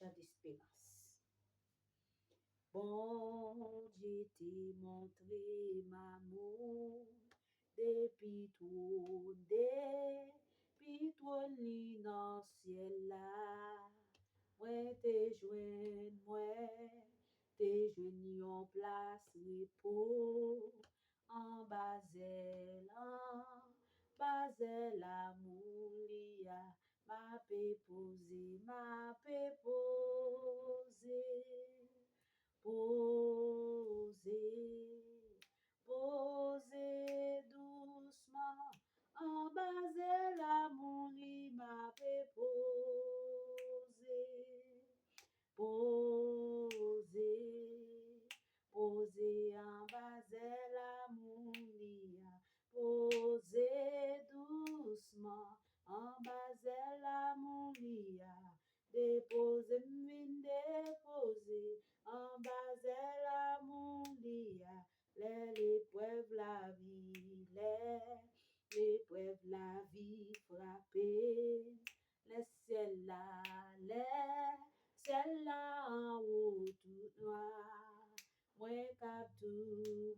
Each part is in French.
chant d'espérance. Bon Dieu t'ai montré m'amour depuis trône li dans ciel là. Moi te joindre yon place repos en Basel amour lia. Ma pe posé, posé doucement en bas l'amour m'a fait poser en bas l'amour poser doucement en bas l'amour déposer en bas l'amour l'épreuve la vie l'épreuve la vie frappée les ciel là en haut tout noir moi cap toujours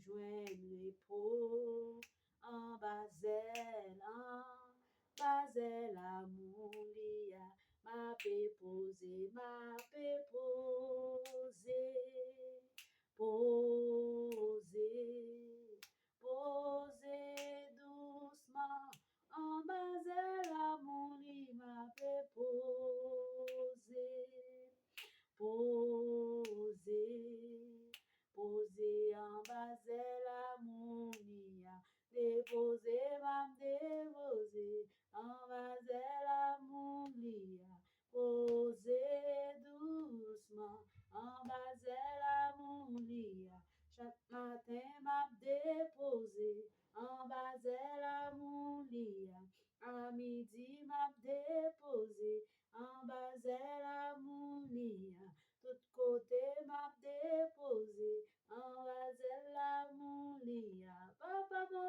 joindre repos en Basel amour lia ma pe posé posé doucement en Basel amour lia ma pe posé en Basel amour lia déposé en Basel amour lia posé doucement en Basel amour lia chaque matin m'a déposé en Basel amour lia à midi m'a déposé en Basel